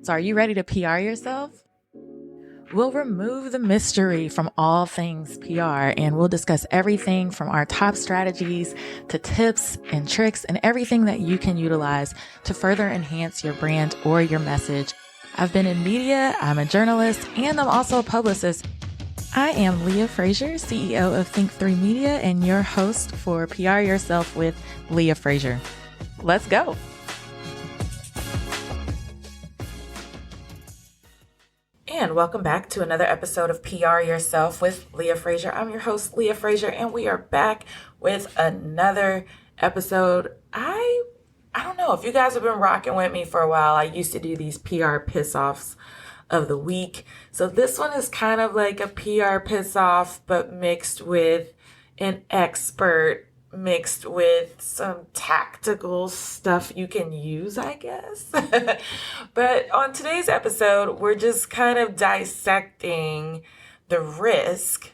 So are you ready to PR yourself? We'll remove the mystery from all things PR, and we'll discuss everything from our top strategies to tips and tricks and everything that you can utilize to further enhance your brand or your message. I've been in media, I'm a journalist, and I'm also a publicist. I am Leah Frazier, CEO of Think3 Media, and your host for PR Yourself with Leah Frazier. Let's go. And welcome back to another episode of PR Yourself with Leah Frazier. I'm your host, Leah Frazier, and we are back with another episode. I don't know if you guys have been rocking with me for a while. I used to do these PR piss-offs of the week. So this one is kind of like a PR piss-off, but mixed with an expert, mixed with some tactical stuff you can use, I guess. But on today's episode, we're just kind of dissecting the risk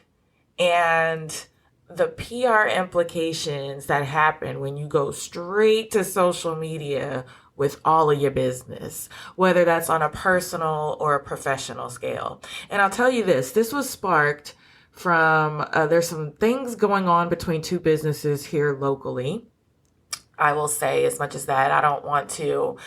and the PR implications that happen when you go straight to social media with all of your business, whether that's on a personal or a professional scale. And I'll tell you this was sparked from, there's some things going on between two businesses here locally. I will say as much as that, I don't want to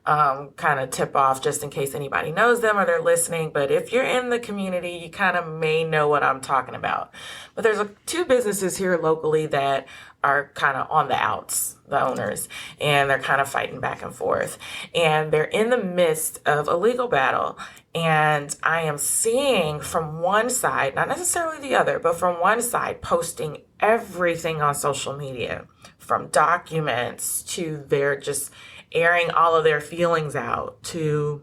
kind of tip off just in case anybody knows them or they're listening. But if you're in the community, you kind of may know what I'm talking about. But there's two businesses here locally that are kind of on the outs, the owners, and they're kind of fighting back and forth. And they're in the midst of a legal battle. And I am seeing from one side, not necessarily the other, but from one side, posting everything on social media, from documents to their just airing all of their feelings out, to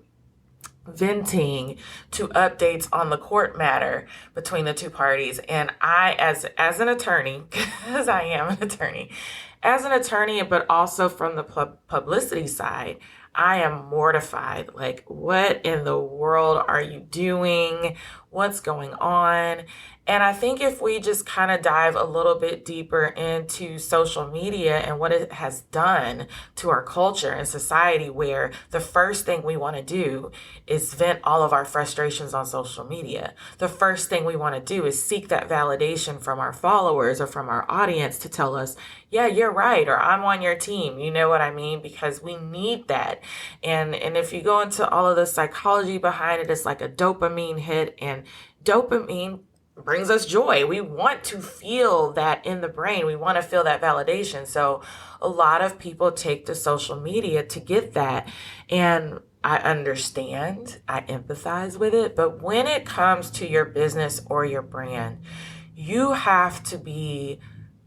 venting, to updates on the court matter between the two parties. And I, as an attorney, because I am an attorney, but also from the publicity side, I am mortified. Like, what in the world are you doing? What's going on? And I think if we just kind of dive a little bit deeper into social media and what it has done to our culture and society, where the first thing we want to do is vent all of our frustrations on social media. The first thing we want to do is seek that validation from our followers or from our audience to tell us, yeah, you're right, or I'm on your team. You know what I mean? Because we need that. And if you go into all of the psychology behind it, it's like a dopamine hit, and dopamine brings us joy. We want to feel that in the brain. We want to feel that validation. So a lot of people take to social media to get that. And I understand, I empathize with it. But when it comes to your business or your brand, you have to be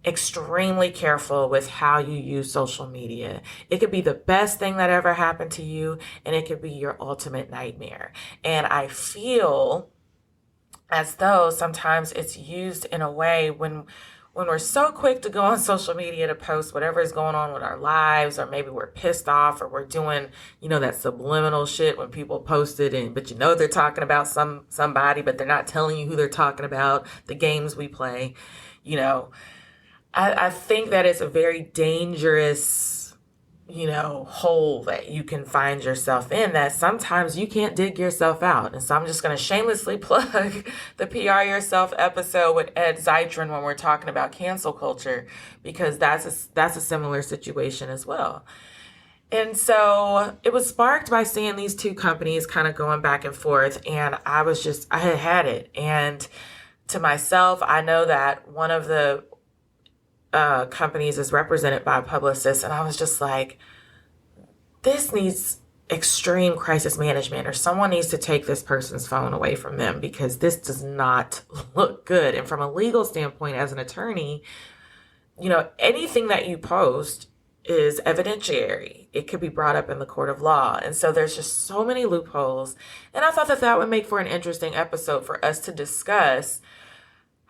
extremely careful with how you use social media. It could be the best thing that ever happened to you, and it could be your ultimate nightmare. And I feel as though sometimes it's used in a way when we're so quick to go on social media to post whatever is going on with our lives, or maybe we're pissed off, or we're doing, that subliminal shit when people post it, but they're talking about somebody, but they're not telling you who they're talking about, the games we play. I think that it's a very dangerous hole that you can find yourself in, that sometimes you can't dig yourself out. And so I'm just going to shamelessly plug the PR Yourself episode with Ed Zeitron when we're talking about cancel culture, because that's a similar situation as well. And so it was sparked by seeing these two companies kind of going back and forth, and I had it. And to myself, I know that one of the companies is represented by a publicist, and I was just like, this needs extreme crisis management, or someone needs to take this person's phone away from them, because this does not look good. And from a legal standpoint, as an attorney, anything that you post is evidentiary. It could be brought up in the court of law. And so there's just so many loopholes. And I thought that would make for an interesting episode for us to discuss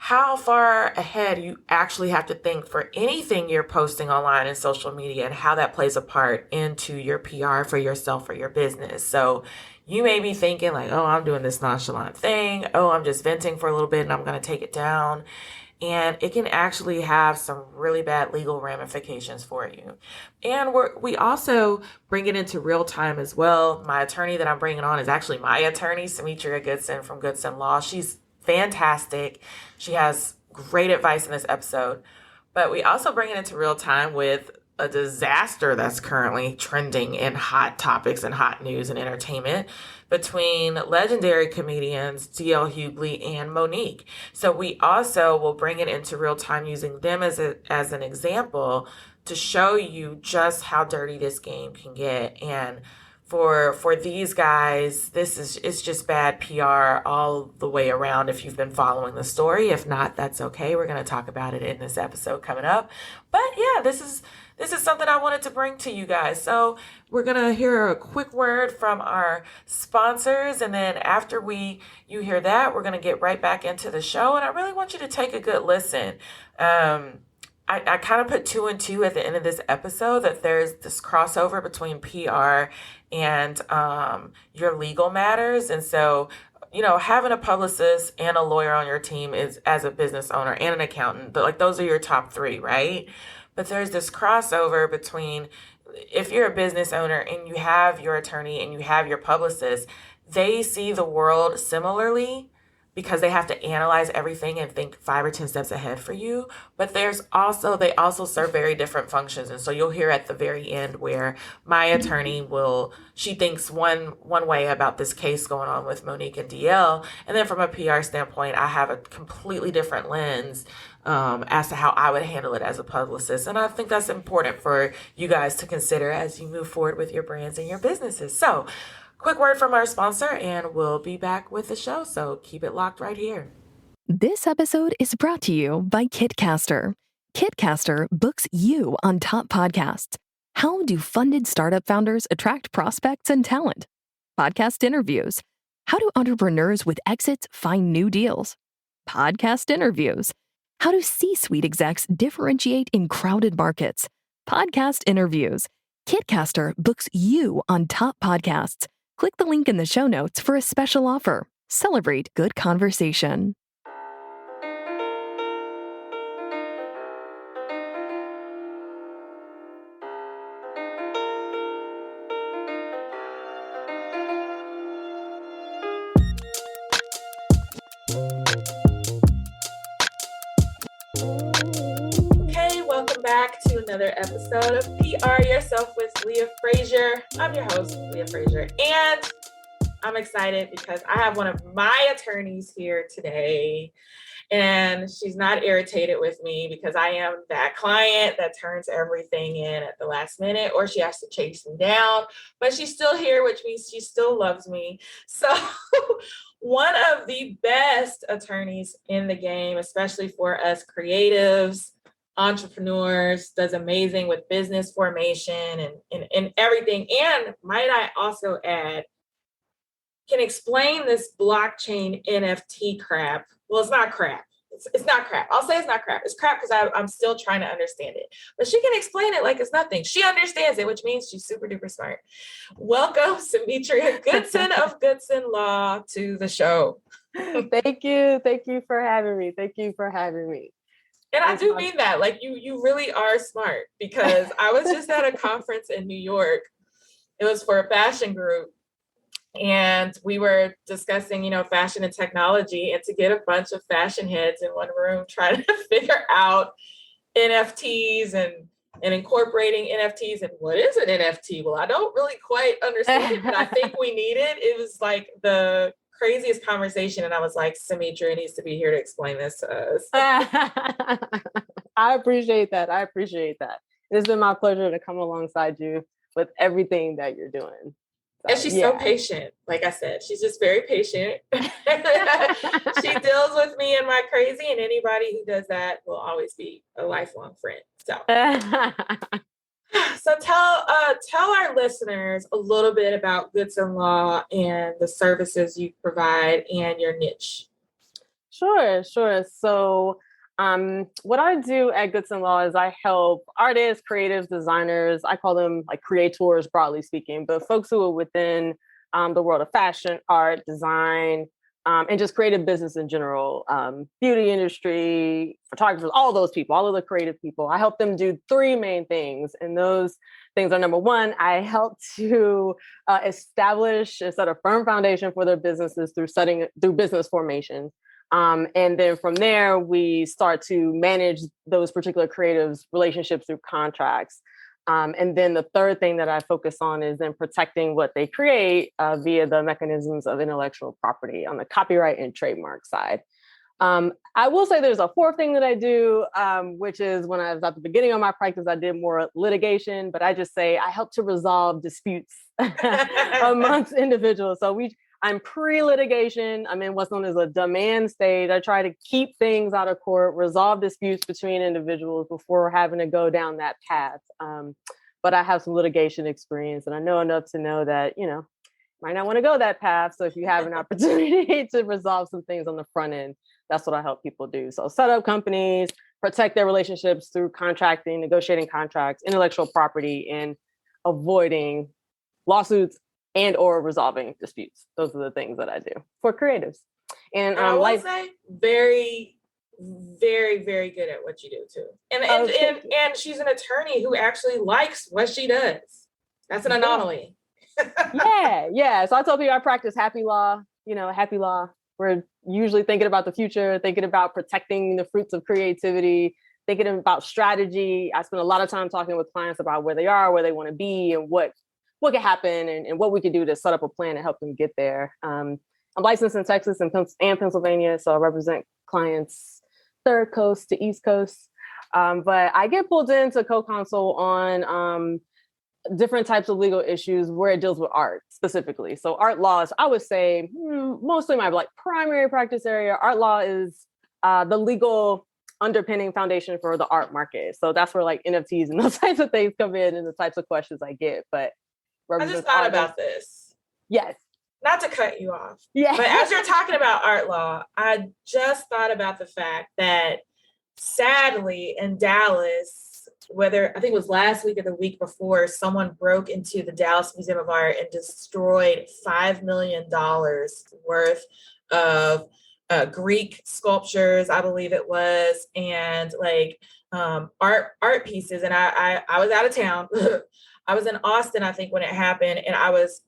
how far ahead you actually have to think for anything you're posting online and social media, and how that plays a part into your PR for yourself or your business. So you may be thinking like, oh, I'm doing this nonchalant thing. Oh, I'm just venting for a little bit and I'm going to take it down. and it can actually have some really bad legal ramifications for you. And we also bring it into real time as well. My attorney that I'm bringing on is actually my attorney, Sammetria Goodson from Goodson Law. She's fantastic. She has great advice in this episode. But we also bring it into real time with a disaster that's currently trending in hot topics and hot news and entertainment between legendary comedians DL Hughley and Mo'Nique. So we also will bring it into real time using them as an example to show you just how dirty this game can get. And for these guys, it's just bad PR all the way around if you've been following the story. If not, that's okay. We're going to talk about it in this episode coming up. But yeah, this is something I wanted to bring to you guys. So we're going to hear a quick word from our sponsors. And then after you hear that, we're going to get right back into the show. And I really want you to take a good listen. I kind of put 2 and 2 at the end of this episode that there's this crossover between PR and your legal matters. And so, having a publicist and a lawyer on your team is, as a business owner and an accountant, but like those are your top 3, right? But there's this crossover between, if you're a business owner and you have your attorney and you have your publicist, they see the world similarly because they have to analyze everything and think 5 or 10 steps ahead for you. But they also serve very different functions. And so you'll hear at the very end where my attorney she thinks one way about this case going on with Mo'Nique and DL. And then from a PR standpoint, I have a completely different lens as to how I would handle it as a publicist. And I think that's important for you guys to consider as you move forward with your brands and your businesses. So, quick word from our sponsor, and we'll be back with the show, so keep it locked right here. This episode is brought to you by Kitcaster. Kitcaster books you on top podcasts. How do funded startup founders attract prospects and talent? Podcast interviews. How do entrepreneurs with exits find new deals? Podcast interviews. How do C-suite execs differentiate in crowded markets? Podcast interviews. Kitcaster books you on top podcasts. Click the link in the show notes for a special offer. Celebrate good conversation. Okay, welcome back to another episode of PR Yourself with Leah Frazier. I'm your host, Leah Frazier, and I'm excited because I have one of my attorneys here today, and she's not irritated with me because I am that client that turns everything in at the last minute, or she has to chase me down, but she's still here, which means she still loves me. So one of the best attorneys in the game, especially for us creatives, entrepreneurs, does amazing with business formation and everything. And might I also add, can explain this blockchain NFT crap. Well, it's not crap. It's not crap. I'll say it's not crap. It's crap because I'm still trying to understand it. But she can explain it like it's nothing. She understands it, which means she's super duper smart. Welcome, Sammetria Goodson of Goodson Law, to the show. Thank you. Thank you for having me. Thank you for having me. And I do mean that. Like, you really are smart, because I was just at a conference in New York. It was for a fashion group. And we were discussing, fashion and technology, and to get a bunch of fashion heads in one room trying to figure out NFTs and incorporating NFTs and what is an NFT? Well, I don't really quite understand it, but I think we need it. It was like the craziest conversation. And I was like, Sammetria needs to be here to explain this to us. I appreciate that. It's been my pleasure to come alongside you with everything that you're doing. And she's so patient. Like I said, she's just very patient. She deals with me and my crazy, and anybody who does that will always be a lifelong friend. So, tell our listeners a little bit about Goodson Law and the services you provide and your niche. Sure. So, what I do at Goodson Law is I help artists, creatives, designers. I call them like creators, broadly speaking, but folks who are within the world of fashion, art, design, and just creative business in general, beauty industry, photographers, all those people, all of the creative people. I help them do three main things. And those things are, number one, I help to establish and set a firm foundation for their businesses through business formation. And then from there, we start to manage those particular creatives' relationships through contracts. And then the third thing that I focus on is then protecting what they create via the mechanisms of intellectual property on the copyright and trademark side. I will say there's a fourth thing that I do, which is when I was at the beginning of my practice, I did more litigation, but I just say I help to resolve disputes amongst individuals. So I'm pre-litigation. I'm in what's known as a demand stage. I try to keep things out of court, resolve disputes between individuals before having to go down that path. But I have some litigation experience, and I know enough to know that, might not want to go that path. So if you have an opportunity to resolve some things on the front end, that's what I help people do. So set up companies, protect their relationships through contracting, negotiating contracts, intellectual property, and avoiding lawsuits and or resolving disputes. Those are the things that I do for creatives. And I will say very, very, very good at what you do too. And she's an attorney who actually likes what she does. That's an anomaly. Yeah. So I tell people I practice happy law. Happy law. We're usually thinking about the future, thinking about protecting the fruits of creativity, thinking about strategy. I spend a lot of time talking with clients about where they are, where they want to be, and what could happen and what we could do to set up a plan to help them get there. I'm licensed in Texas and Pennsylvania, so I represent clients third coast to East Coast. But I get pulled in to co-counsel on different types of legal issues where it deals with art specifically. So art laws, I would say mostly my primary practice area. Art law is the legal underpinning foundation for the art market. So that's where NFTs and those types of things come in and the types of questions I get. But I just thought about this. Yes. Not to cut you off. Yeah. But as you're talking about art law, I just thought about the fact that sadly in Dallas, whether I think it was last week or the week before, someone broke into the Dallas Museum of Art and destroyed $5 million worth of Greek sculptures, I believe it was, and art pieces. And I was out of town. I was in Austin, I think, when it happened, and I was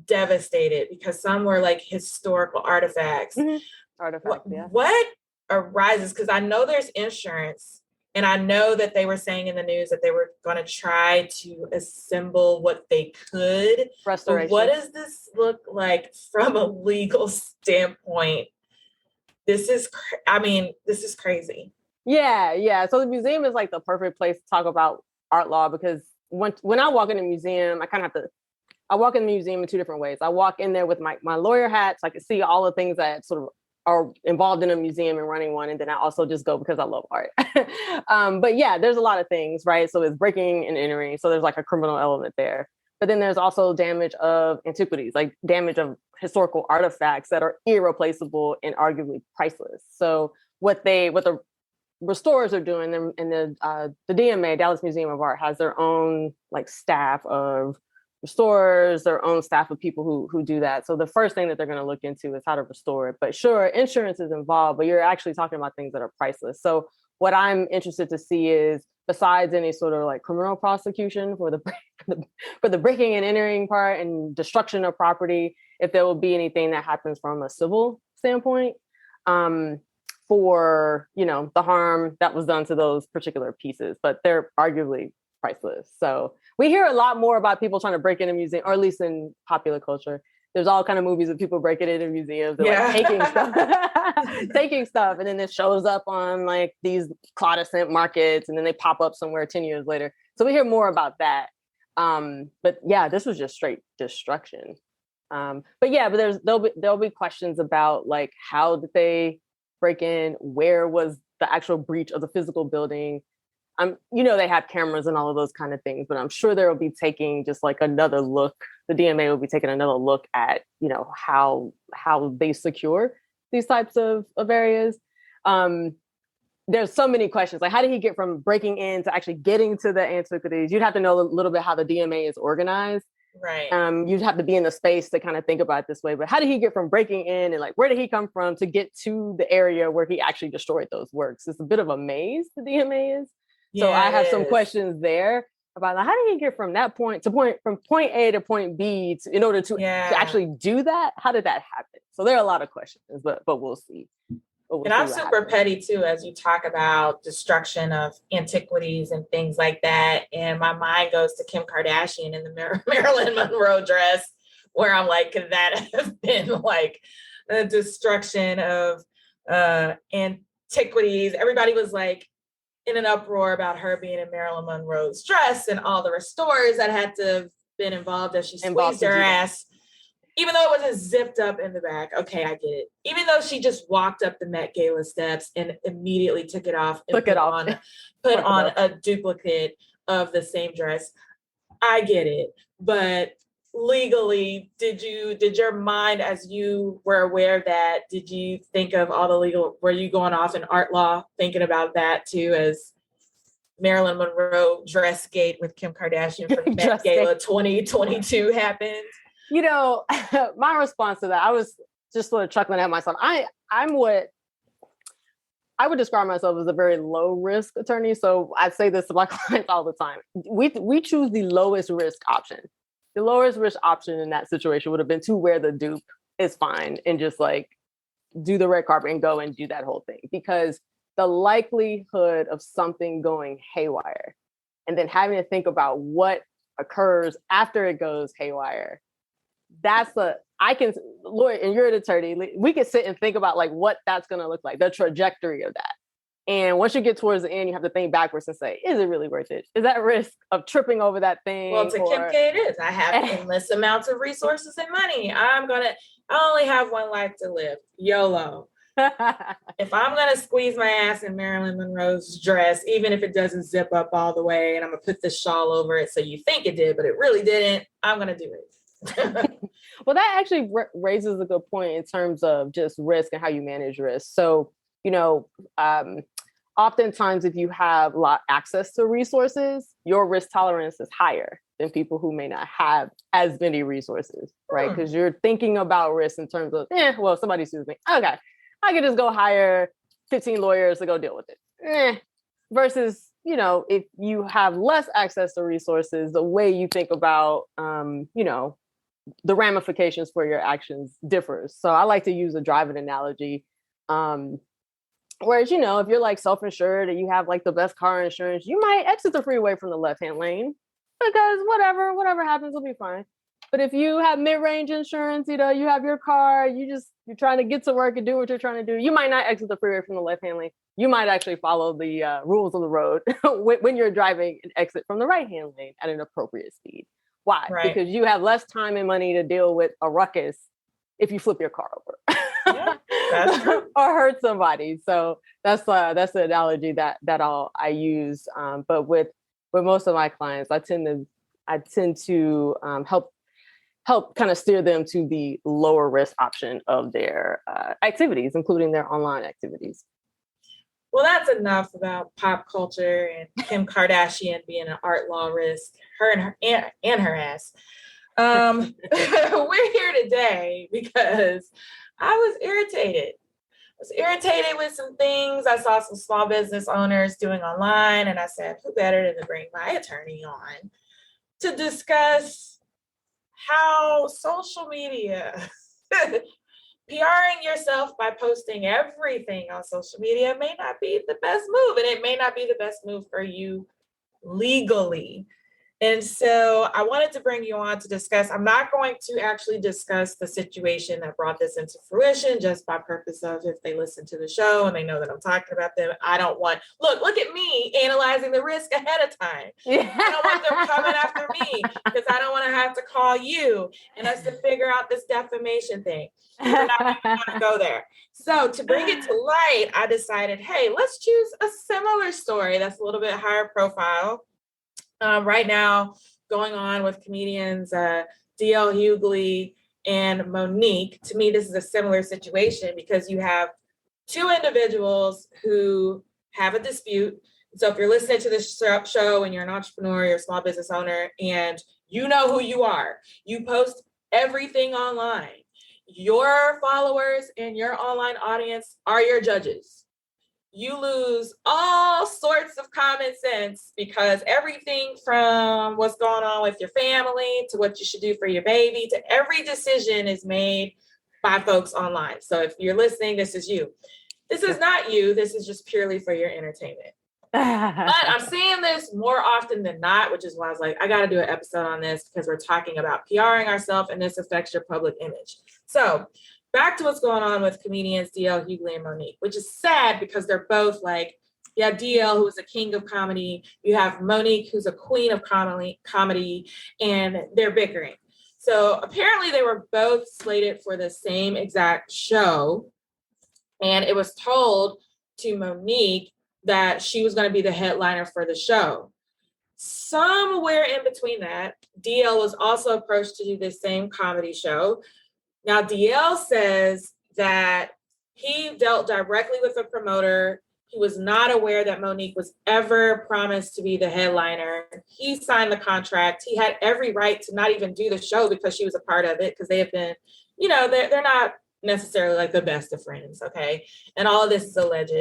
devastated because some were historical artifacts. Mm-hmm. Artifacts, yeah. What arises? Because I know there's insurance, and I know that they were saying in the news that they were going to try to assemble what they could. Restoration. But what does this look like from a legal standpoint? This is crazy. Yeah. So the museum is the perfect place to talk about art law, because when I walk in a museum, I walk in the museum in two different ways. I walk in there with my lawyer hat, so I can see all the things that sort of are involved in a museum and running one. And then I also just go because I love art. But yeah, there's a lot of things, right? So it's breaking and entering. So there's a criminal element there. But then there's also damage of antiquities, damage of historical artifacts that are irreplaceable and arguably priceless. So what the restorers are doing, and the DMA, Dallas Museum of Art, has their own staff of restorers, their own staff of people who do that. So the first thing that they're going to look into is how to restore it. But sure, insurance is involved, but you're actually talking about things that are priceless. So what I'm interested to see is, besides any sort of criminal prosecution for the breaking and entering part and destruction of property, if there will be anything that happens from a civil standpoint, for the harm that was done to those particular pieces, but they're arguably priceless. So we hear a lot more about people trying to break into museums, or at least in popular culture. There's all kind of movies of people breaking into museums and taking stuff, and then it shows up on these clandestine markets, and then they pop up somewhere 10 years later. So we hear more about that. But yeah, this was just straight destruction. But there'll be questions about how did they break in? Where was the actual breach of the physical building? They have cameras and all of those kind of things, but I'm sure they'll be taking just another look. The DMA will be taking another look at, how they secure these types of areas. There's so many questions. How did he get from breaking in to actually getting to the antiquities? You'd have to know a little bit how the DMA is organized. Right. You'd have to be in the space to kind of think about it this way. But how did he get from breaking in and like where did he come from to get to the area where he actually destroyed those works? It's a bit of a maze, the DMA is. So Yeah, I it have some is. questions there about like, how did he get from that point to from point A to point B in order to Yeah. actually do that? How did that happen? So there are a lot of questions, but we'll see. And I'm What super happens. petty too, as you talk about destruction of antiquities and things like that. And my mind goes to Kim Kardashian in the Marilyn Monroe dress, where I'm like, could that have been like the destruction of antiquities? Everybody was like in an uproar about her being in Marilyn Monroe's dress and all the restorers that had to have been involved as she Involved squeezed to her do that. ass, even though it wasn't zipped up in the back. Okay, I get it. Even though she just walked up the Met Gala steps and immediately took it off and Took it off. put Front to on back. a duplicate of the same dress. I get it. But legally, did your mind, as you were aware of that, did you think of all the legal, were you going off in art law thinking about that too, as Marilyn Monroe dress skate with Kim Kardashian for the Met Gala 2022 happened? You know, my response to that, I was just sort of chuckling at myself. I'm what I would describe myself as a very low risk attorney. So I say this to my clients all the time. We choose the lowest risk option. The lowest risk option in that situation would have been to wear the dupe is fine and just like do the red carpet and go and do that whole thing, because the likelihood of something going haywire and then having to think about what occurs after it goes haywire, lawyer, and you're an attorney, we can sit and think about like what that's going to look like, the trajectory of that. And once you get towards the end, you have to think backwards and say, is it really worth it? Is that risk of tripping over that thing? Well, to Kim K it is. I have endless amounts of resources and money. I only have one life to live. YOLO. If I'm going to squeeze my ass in Marilyn Monroe's dress, even if it doesn't zip up all the way, and I'm going to put this shawl over it so you think it did, but it really didn't, I'm going to do it. Well, that actually raises a good point in terms of just risk and how you manage risk. So, oftentimes if you have access to resources, your risk tolerance is higher than people who may not have as many resources, right? Because you're thinking about risk in terms of, well, somebody sues me. Okay, I could just go hire 15 lawyers to go deal with it. Versus, if you have less access to resources, the way you think about, the ramifications for your actions differs. So I like to use a driving analogy. Whereas, if you're like self-insured and you have like the best car insurance, you might exit the freeway from the left-hand lane because whatever happens will be fine. But if you have mid-range insurance, you have your car, you're trying to get to work and do what you're trying to do, you might not exit the freeway from the left-hand lane. You might actually follow the rules of the road when you're driving and exit from the right-hand lane at an appropriate speed. Why? Right. Because you have less time and money to deal with a ruckus if you flip your car over. Yeah, that's true. Or hurt somebody. So that's the analogy that I use. But with most of my clients, I tend to help kind of steer them to the lower risk option of their activities, including their online activities. Well, that's enough about pop culture and Kim Kardashian being an art law risk, her and her ass. We're here today because I was irritated. With some things. I saw some small business owners doing online, and I said, who better than to bring my attorney on to discuss how social media PRing yourself by posting everything on social media may not be the best move, and it may not be the best move for you legally. And so I wanted to bring you on to discuss. I'm not going to actually discuss the situation that brought this into fruition, just by purpose of if they listen to the show and they know that I'm talking about them. I don't want, look at me analyzing the risk ahead of time. Yeah. I don't want them coming after me because I don't want to have to call you and us to figure out this defamation thing. We're not even going to go there. So to bring it to light, I decided, hey, let's choose a similar story that's a little bit higher profile. Right now, going on with comedians D.L. Hughley and Mo'Nique. To me, this is a similar situation because you have two individuals who have a dispute. So if you're listening to this show and you're an entrepreneur, you're a small business owner, and You know who you are. You post everything online. Your followers and your online audience are your judges. You lose all sorts of common sense because everything from what's going on with your family to what you should do for your baby to every decision is made by folks online. So if you're listening, this is you. This is not you. This is just purely for your entertainment. But I'm seeing this more often than not, which is why I was like, I got to do an episode on this because we're talking about PRing ourselves and this affects your public image. So back to what's going on with comedians DL, Hughley, and Mo'Nique, which is sad because they're both like, you have DL, who is a king of comedy. You have Mo'Nique, who's a queen of comedy, and they're bickering. So apparently they were both slated for the same exact show. And it was told to Mo'Nique that she was going to be the headliner for the show. Somewhere in between that, DL was also approached to do this same comedy show. Now, DL says that he dealt directly with the promoter. He was not aware that Mo'Nique was ever promised to be the headliner. He signed the contract. He had every right to not even do the show because she was a part of it, because they have been, they're not necessarily like the best of friends, okay? And all of this is alleged.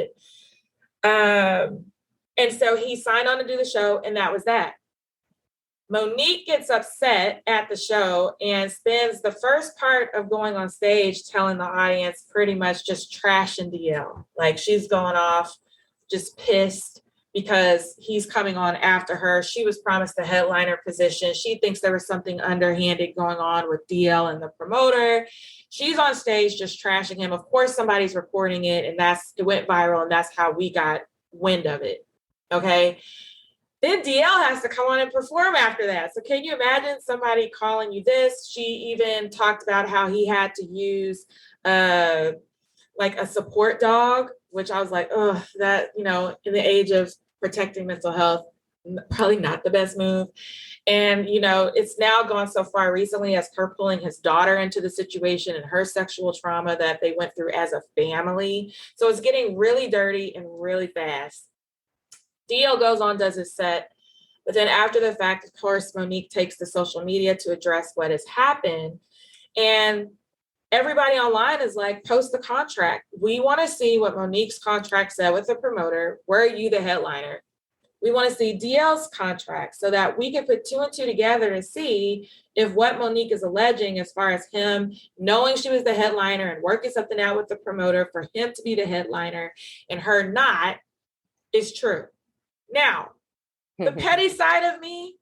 And so he signed on to do the show, and that was that. Mo'Nique gets upset at the show and spends the first part of going on stage telling the audience pretty much just trashing DL. Like, she's going off, just pissed because he's coming on after her. She was promised the headliner position. She thinks there was something underhanded going on with DL and the promoter. She's on stage just trashing him. Of course, somebody's reporting it, and it went viral, and that's how we got wind of it. Okay. Then DL has to come on and perform after that. So can you imagine somebody calling you this? She even talked about how he had to use like a support dog, which I was like, oh, that, in the age of protecting mental health, probably not the best move. And, it's now gone so far recently as her pulling his daughter into the situation and her sexual trauma that they went through as a family. So it's getting really dirty and really fast. DL goes on, does his set. But then after the fact, of course, Mo'Nique takes to social media to address what has happened. And everybody online is like, post the contract. We want to see what Mo'Nique's contract said with the promoter. Were you the headliner? We want to see DL's contract so that we can put 2 and 2 together and see if what Mo'Nique is alleging as far as him knowing she was the headliner and working something out with the promoter for him to be the headliner and her not is true. Now, the petty side of me,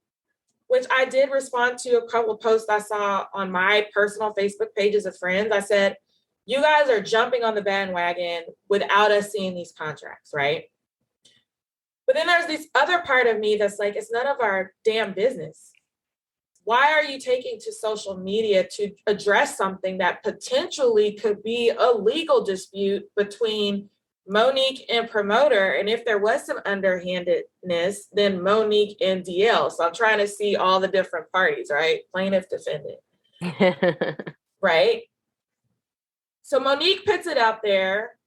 which I did respond to a couple of posts I saw on my personal Facebook pages of friends, I said, you guys are jumping on the bandwagon without us seeing these contracts, right? But then there's this other part of me that's like, it's none of our damn business. Why are you taking to social media to address something that potentially could be a legal dispute between Mo'Nique and promoter? And if there was some underhandedness, then Mo'Nique and DL. So I'm trying to see all the different parties, right? Plaintiff, defendant, right? So Mo'Nique puts it out there,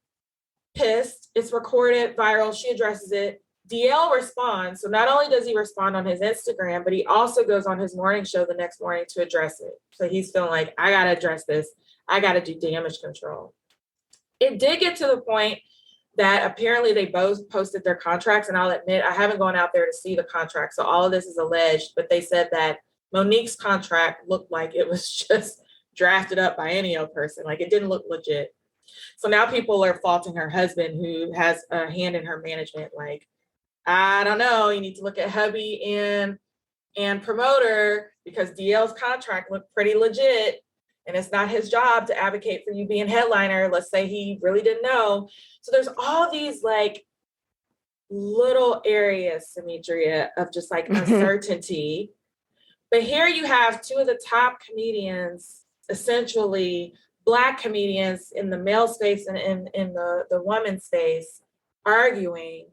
pissed. It's recorded, viral. She addresses it. DL responds. So not only does he respond on his Instagram, but he also goes on his morning show the next morning to address it. So he's feeling like, I got to address this. I got to do damage control. It did get to the point that apparently they both posted their contracts. And I'll admit, I haven't gone out there to see the contract. So all of this is alleged, but they said that Mo'Nique's contract looked like it was just drafted up by any old person. Like, it didn't look legit. So now people are faulting her husband, who has a hand in her management. Like, I don't know, you need to look at hubby and promoter, because DL's contract looked pretty legit. And it's not his job to advocate for you being headliner. Let's say he really didn't know. So there's all these like little areas, Sammetria, of just like uncertainty. But here you have 2 of the top comedians, essentially Black comedians in the male space and in the women's space, arguing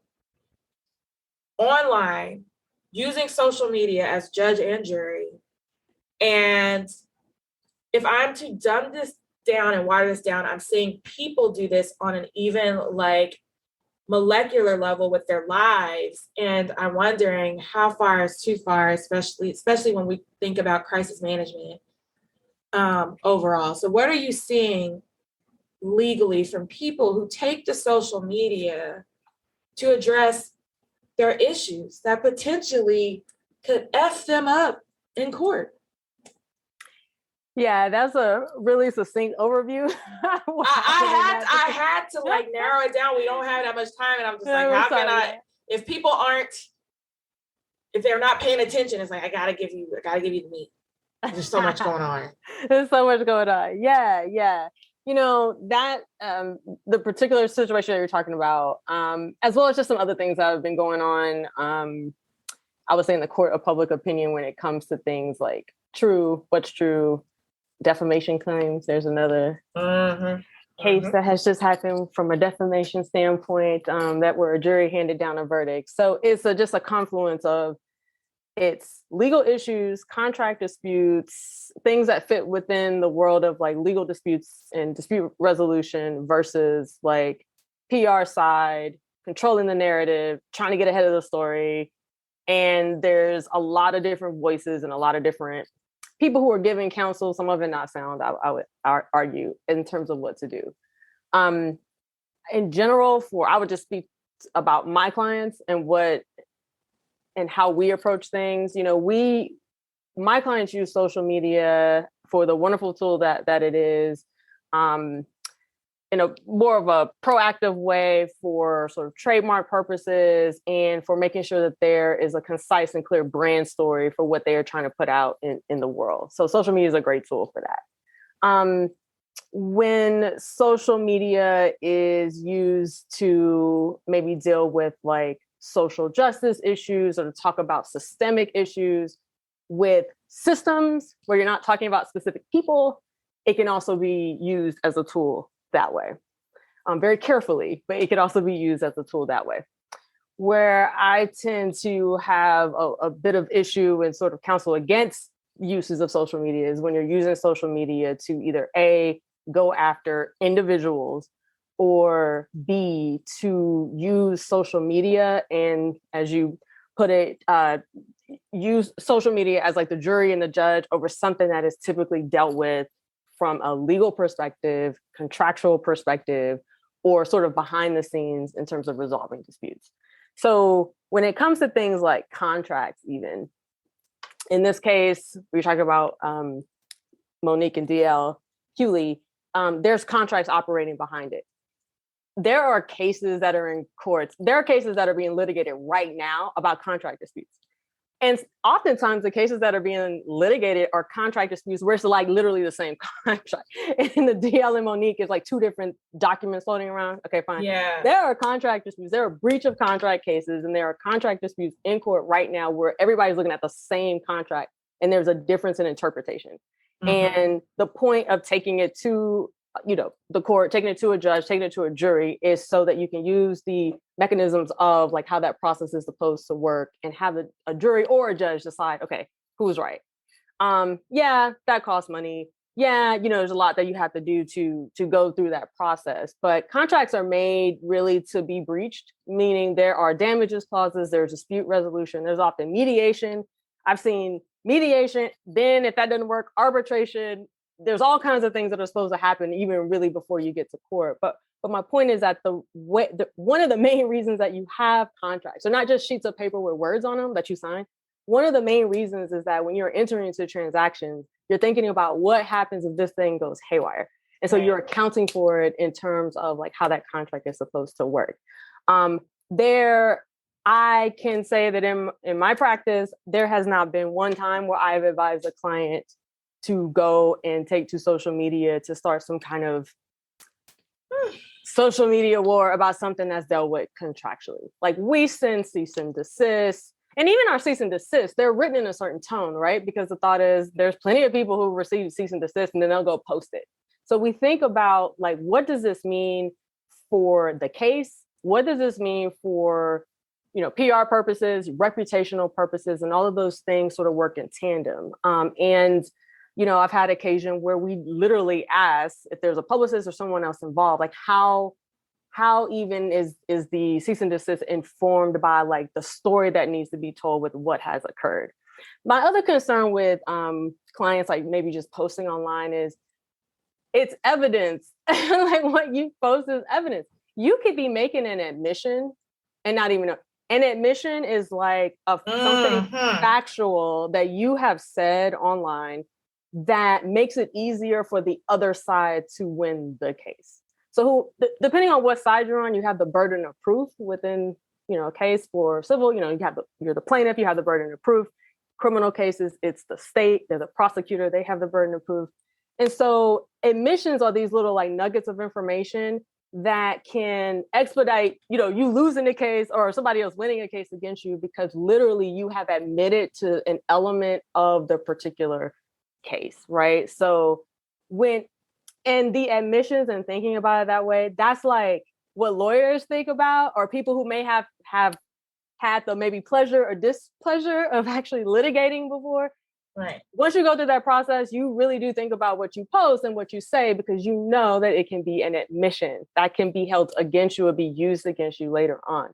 online, using social media as judge and jury. And if I'm to dumb this down and water this down, I'm seeing people do this on an even like molecular level with their lives. And I'm wondering how far is too far, especially when we think about crisis management overall. So what are you seeing legally from people who take to social media to address their issues that potentially could F them up in court? Yeah, that's a really succinct overview. I had to like narrow it down. We don't have that much time, and I'm just like, how can I? If people aren't, if they're not paying attention, it's like I gotta give you the meat. There's so much going on. There's so much going on. Yeah, yeah. You know, that the particular situation that you're talking about, as well as just some other things that have been going on, I would say in the court of public opinion when it comes to things like what's true, defamation claims. There's another case that has just happened from a defamation standpoint, that where a jury handed down a verdict. So it's just a confluence of it's legal issues, contract disputes, things that fit within the world of like legal disputes and dispute resolution versus like PR side, controlling the narrative, trying to get ahead of the story. And there's a lot of different voices and a lot of different people who are giving counsel, some of it not sound, I would argue, in terms of what to do. In general, I would just speak about my clients and how we approach things. You know, my clients use social media for the wonderful tool that it is, in a more of a proactive way for sort of trademark purposes and for making sure that there is a concise and clear brand story for what they are trying to put out in the world. So social media is a great tool for that. When social media is used to maybe deal with like social justice issues or to talk about systemic issues with systems where you're not talking about specific people, it can also be used as a tool that way, very carefully, but it could also be used as a tool that way. Where I tend to have a bit of issue and sort of counsel against uses of social media is when you're using social media to either A, go after individuals, or B, to use social media and, as you put it, use social media as like the jury and the judge over something that is typically dealt with from a legal perspective, contractual perspective, or sort of behind the scenes in terms of resolving disputes. So when it comes to things like contracts, even in this case, we're talking about Mo'Nique and DL Hughley, there's contracts operating behind it. There are cases that are in courts. There are cases that are being litigated right now about contract disputes. And oftentimes the cases that are being litigated are contract disputes where it's like literally the same contract. And the DL and Mo'Nique is like two different documents floating around. Okay, fine. Yeah. There are contract disputes. There are breach of contract cases, and there are contract disputes in court right now where everybody's looking at the same contract and there's a difference in interpretation. And the point of taking it to the court, taking it to a judge, taking it to a jury is so that you can use the mechanisms of like how that process is supposed to work and have a jury or a judge decide, okay, who's right? Yeah, that costs money. Yeah, there's a lot that you have to do to go through that process. But contracts are made really to be breached, meaning there are damages clauses, there's dispute resolution, there's often mediation. I've seen mediation, then if that doesn't work, arbitration. There's all kinds of things that are supposed to happen even really before you get to court. But my point is that one of the main reasons that you have contracts, so not just sheets of paper with words on them that you sign. One of the main reasons is that when you're entering into transactions, you're thinking about what happens if this thing goes haywire. And so you're accounting for it in terms of like how that contract is supposed to work. I can say that in my practice, there has not been one time where I've advised a client to go and take to social media to start some kind of social media war about something that's dealt with contractually. Like we send cease and desist, and even our cease and desist, they're written in a certain tone, right? Because the thought is there's plenty of people who receive cease and desist and then they'll go post it. So we think about like, what does this mean for the case? What does this mean for PR purposes, reputational purposes, and all of those things sort of work in tandem. And I've had occasion where we literally ask if there's a publicist or someone else involved, like how how even is the cease and desist informed by like the story that needs to be told with what has occurred? My other concern with clients, like maybe just posting online, is it's evidence. Like what you post is evidence. You could be making an admission and not even know. An admission is like something factual that you have said online that makes it easier for the other side to win the case. So depending on what side you're on, you have the burden of proof within, a case. For civil, you're the plaintiff, you have the burden of proof. Criminal cases, it's the state, they're the prosecutor, they have the burden of proof. And so admissions are these little like nuggets of information that can expedite, you losing a case or somebody else winning a case against you, because literally you have admitted to an element of the particular case, right? So and the admissions and thinking about it that way, that's like what lawyers think about, or people who may have had the maybe pleasure or displeasure of actually litigating before. Right. Once you go through that process, you really do think about what you post and what you say, because you know that it can be an admission that can be held against you or be used against you later on.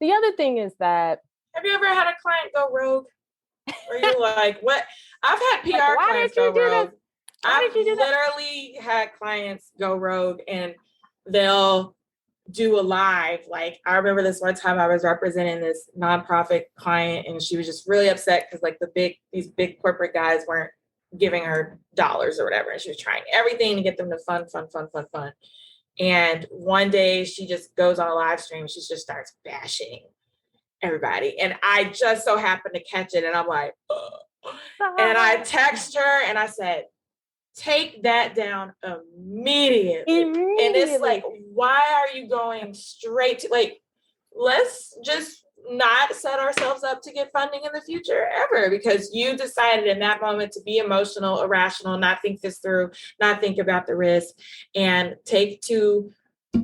The other thing is that... Have you ever had a client go rogue? Where you're like, what? I've had PR clients go rogue. I've literally had clients go rogue and they'll do a live. Like, I remember this one time I was representing this nonprofit client and she was just really upset because like these big corporate guys weren't giving her dollars or whatever. And she was trying everything to get them to fund. And one day she just goes on a live stream. She just starts bashing everybody. And I just so happened to catch it. And I'm like, ugh. And I text her and I said, take that down immediately. And it's like, why are you going straight to, like, let's just not set ourselves up to get funding in the future ever, because you decided in that moment to be emotional, irrational, not think this through, not think about the risk, and take to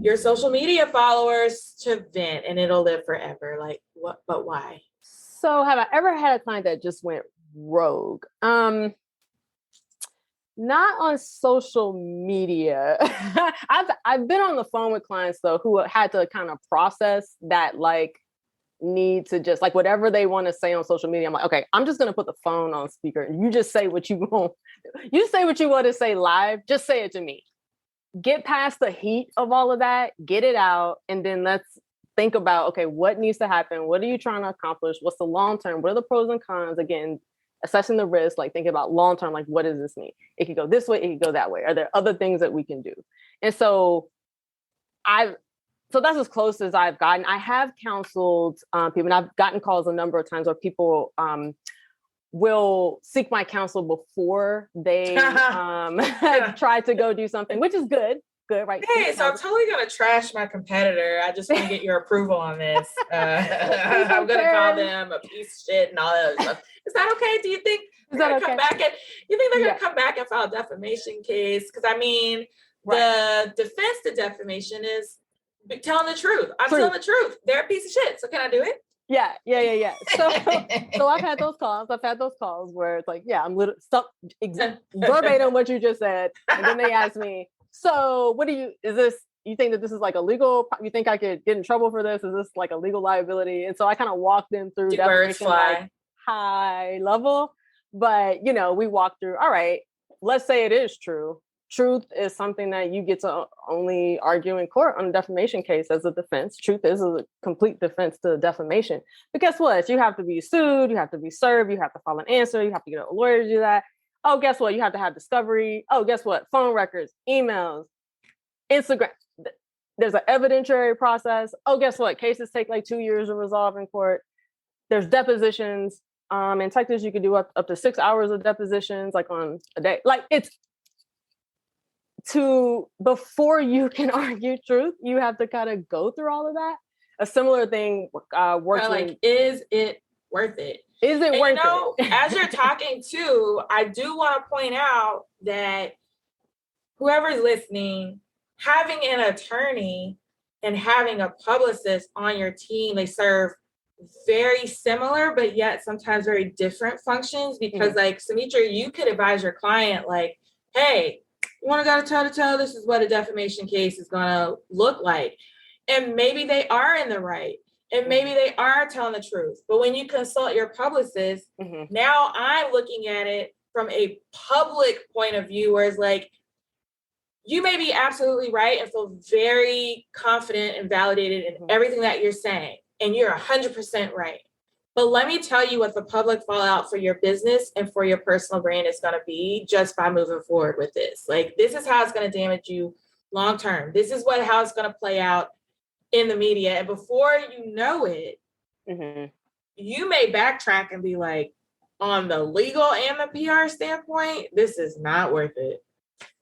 your social media followers to vent, and it'll live forever. Like, what? But why? So have I ever had a client that just went rogue? Not on social media. I've been on the phone with clients though who had to kind of process that, like, need to just like whatever they want to say on social media. I'm like, okay, I'm just gonna put the phone on speaker. You just say what you want. You say what you want to say live. Just say it to me. Get past the heat of all of that. Get it out, and then let's think about, okay, what needs to happen? What are you trying to accomplish? What's the long term? What are the pros and cons? Again, assessing the risk, like thinking about long term, like what does this mean? It could go this way, it could go that way. Are there other things that we can do? And so that's as close as I've gotten. I have counseled people, and I've gotten calls a number of times where people will seek my counsel before they try to go do something, which is good, right? Hey, so I'm totally going to trash my competitor. I just want to get your approval on this. I'm going to call them a piece of shit and all that other stuff. Is that okay? Do you think they're going to come back and come back and file a defamation case? Because I mean, the defense to defamation is telling the truth. I'm telling the truth. They're a piece of shit. So can I do it? Yeah. So I've had those calls. Where it's like, yeah, I'm verbatim what you just said. And then they ask me, so you think that this is like illegal? You think I could get in trouble for this? Is this like a legal liability? And so I kind of walk them through defamation, like high level, but we walk through, all right, let's say it is true. Truth is something that you get to only argue in court on a defamation case as a defense. Truth is a complete defense to defamation. But guess what? You have to be sued, you have to be served, you have to file an answer, you have to get a lawyer to do that. Oh, guess what? You have to have discovery. Oh, guess what? Phone records, emails, Instagram. There's an evidentiary process. Oh, guess what? Cases take like 2 years to resolve in court. There's depositions. In Texas, you could do up to 6 hours of depositions, like on a day. Like before you can argue truth, you have to kind of go through all of that. A similar thing works. Like, is it worth it? Is it worth it? As you're talking too, I do want to point out that whoever's listening, having an attorney and having a publicist on your team, they serve very similar, but yet sometimes very different functions. Because like, Sammetria, you could advise your client like, hey, you want to go toe to toe? This is what a defamation case is going to look like. And maybe they are in the right. And maybe they are telling the truth. But when you consult your publicist, now I'm looking at it from a public point of view, where it's like, you may be absolutely right and feel very confident and validated in everything that you're saying. And you're 100% right. But let me tell you what the public fallout for your business and for your personal brand is going to be just by moving forward with this. Like, this is how it's going to damage you long term. This is how it's going to play out in the media. And before you know it, you may backtrack and be like, on the legal and the PR standpoint, this is not worth it.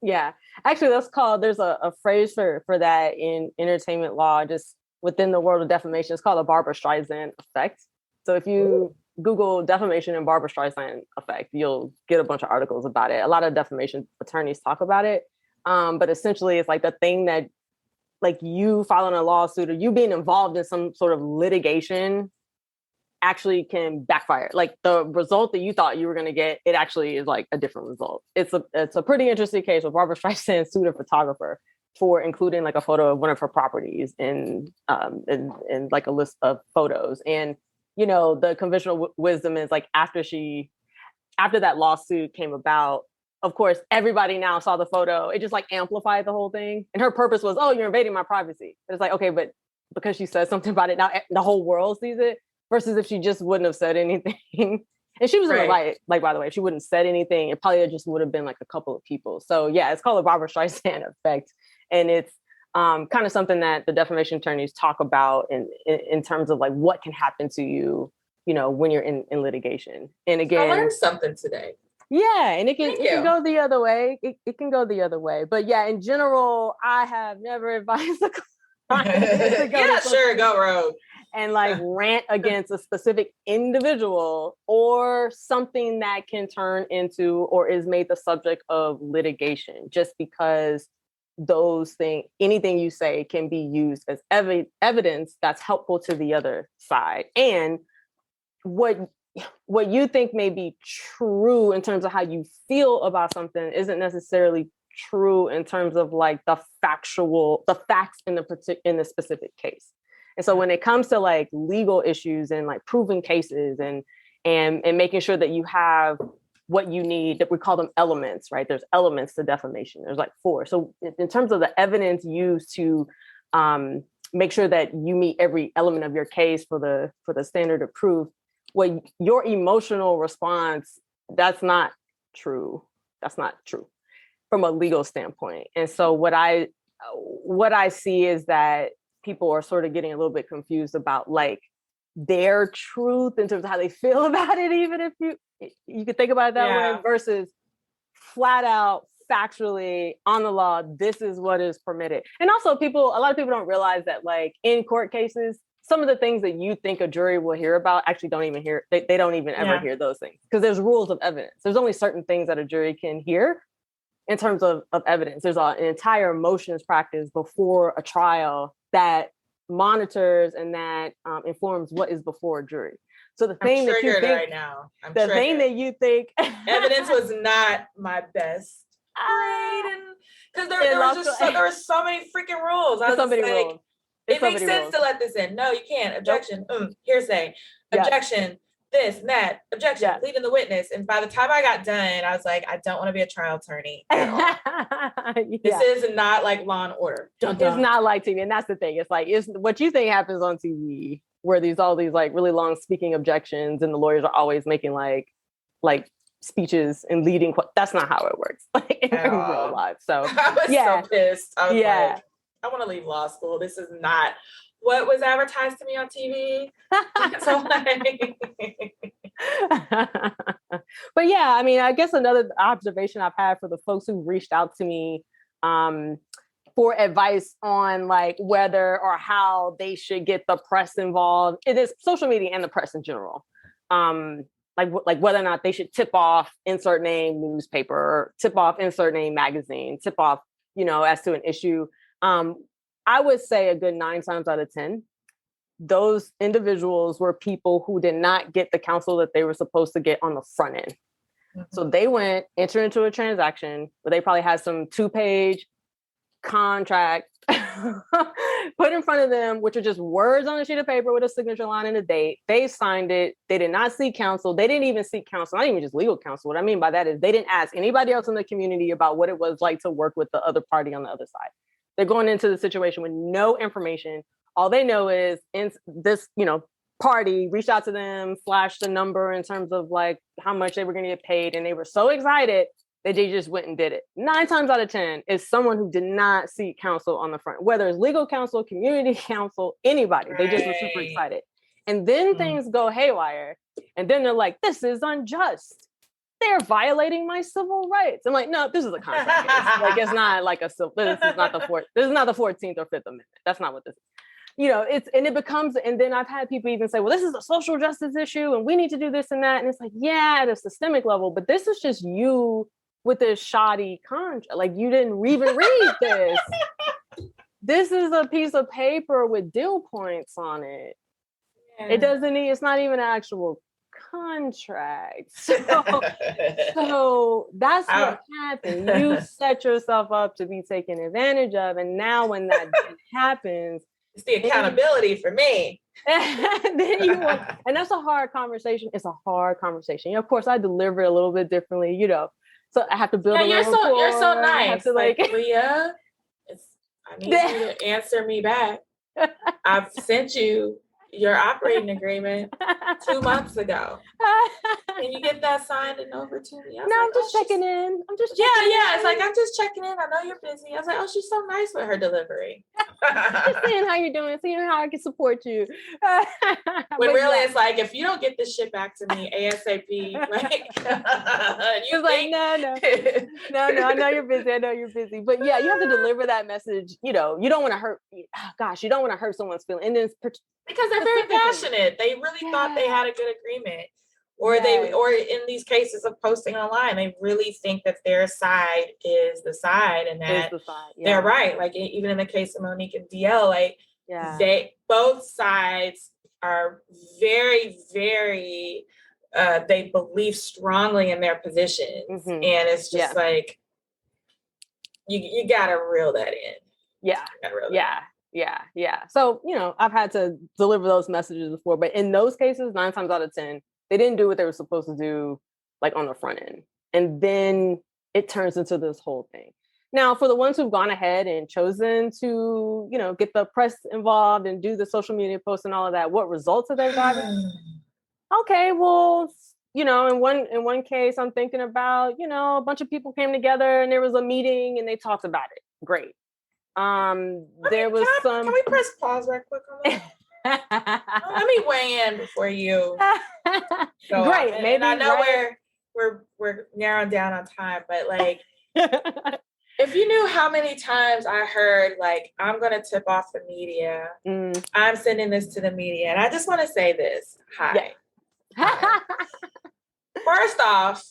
Yeah. Actually, there's a phrase for that in entertainment law, just within the world of defamation. It's called the Barbara Streisand effect. So if you Google defamation and Barbara Streisand effect, you'll get a bunch of articles about it. A lot of defamation attorneys talk about it. But essentially, it's like the thing that, like, you filing a lawsuit or you being involved in some sort of litigation actually can backfire. Like, the result that you thought you were going to get, it actually is like a different result. It's a pretty interesting case where Barbara Streisand sued a photographer for including like a photo of one of her properties in like a list of photos. And, you know, the conventional wisdom is like, after that lawsuit came about, of course, everybody now saw the photo. It just like amplified the whole thing. And her purpose was, oh, you're invading my privacy. But it's like, okay, but because she said something about it, now the whole world sees it. Versus if she just wouldn't have said anything. And she was in the right, like, by the way, if she wouldn't have said anything, it probably just would have been like a couple of people. So yeah, it's called the Barbara Streisand effect. And it's kind of something that the defamation attorneys talk about in terms of like what can happen to you, you know, when you're in litigation. And again, I learned something today. Yeah, and it can go the other way. It can go the other way. But yeah, in general, I have never advised a client to go go rogue and like rant against a specific individual or something that can turn into or is made the subject of litigation, just because anything you say can be used as evidence that's helpful to the other side. And what you think may be true in terms of how you feel about something isn't necessarily true in terms of like the facts in the specific case. And so when it comes to like legal issues and like proving cases and making sure that you have what you need, that we call them elements, right? There's elements to defamation. There's like 4. So in terms of the evidence used to make sure that you meet every element of your case for the standard of proof, what your emotional response, that's not true. That's not true from a legal standpoint. And so what I see is that people are sort of getting a little bit confused about like their truth in terms of how they feel about it, even if you could think about it that way, versus flat out factually on the law, this is what is permitted. And also a lot of people don't realize that like in court cases, some of the things that you think a jury will hear about actually don't even hear. They don't even ever hear those things because there's rules of evidence. There's only certain things that a jury can hear in terms of evidence. There's an entire motions practice before a trial that monitors and that informs what is before a jury. So the thing that you think right now, thing that you think evidence was not my best grade, because there were so many freaking rules. I was like, rules. It makes sense to let this in. No, you can't. Objection. Hearsay. Objection. This and that. Objection. Leading the witness. And by the time I got done, I was like, I don't want to be a trial attorney at all. This is not like Law and Order. It's not like TV. And that's the thing. It's like, what you think happens on TV, where all these like really long speaking objections and the lawyers are always making like speeches and leading. That's not how it works in real life. So I was so pissed. I was like, I want to leave law school. This is not what was advertised to me on TV. So but yeah, I mean, I guess another observation I've had for the folks who reached out to me for advice on like whether or how they should get the press involved. It is social media and the press in general. Like whether or not they should tip off insert name newspaper, tip off insert name magazine, tip off, as to an issue. I would say a good 9 times out of 10, those individuals were people who did not get the counsel that they were supposed to get on the front end. Mm-hmm. So they entered into a transaction where they probably had some 2-page contract put in front of them, which are just words on a sheet of paper with a signature line and a date. They signed it. They did not seek counsel. They didn't even seek counsel, not even just legal counsel. What I mean by that is they didn't ask anybody else in the community about what it was like to work with the other party on the other side. They're going into the situation with no information. All they know is in this, party reached out to them, flashed a number in terms of like how much they were going to get paid. And they were so excited that they just went and did it. 9 times out of 10 is someone who did not seek counsel on the front, whether it's legal counsel, community counsel, anybody. Right. They just were super excited. And then things go haywire. And then they're like, this is unjust. They're violating my civil rights. I'm like, no, this is a contract case. Like, it's not like this is not the 14th or 5th Amendment. That's not what this is. It becomes, and then I've had people even say, well, this is a social justice issue and we need to do this and that. And it's like, yeah, at a systemic level, but this is just you with this shoddy contract. Like, you didn't even read this. This is a piece of paper with deal points on it. Yeah. It's not even an actual contract. So that's what happened. You set yourself up to be taken advantage of. And now when that happens, it's the accountability for me. And that's a hard conversation. It's a hard conversation. Of course, I deliver it a little bit differently, So I have to build a little rapport. You're so nice. Like Leah, I need you to answer me back. I've sent you your operating agreement 2 months ago. Can you get that signed and over to me? I'm just checking in. It's like, I'm just checking in. I know you're busy. I was like, oh, she's so nice with her delivery. Just seeing how you're doing, seeing how I can support you. When really it's like, if you don't get this shit back to me ASAP, like, you like, no, I know you're busy. But yeah, you have to deliver that message. You don't want to hurt, you don't want to hurt someone's feelings. And then because they're very passionate. They really thought they had a good agreement. Or or in these cases of posting online, they really think that their side is the side and that they're right. Like even in the case of Mo'Nique and DL, like they both sides are very, very they believe strongly in their positions. Mm-hmm. And it's just like you gotta reel that in. Yeah. So, I've had to deliver those messages before, but in those cases, 9 times out of 10, they didn't do what they were supposed to do, like on the front end. And then it turns into this whole thing. Now, for the ones who've gone ahead and chosen to, get the press involved and do the social media posts and all of that, what results have they gotten? Okay, well, in one case, I'm thinking about, a bunch of people came together and there was a meeting and they talked about it. Great. Can we press pause right quick on that? Let me weigh in before you go. Great. And I know we're narrowing down on time, but like, if you knew how many times I heard like, I'm going to tip off the media. I'm sending this to the media. And I just want to say this. Hi. First off,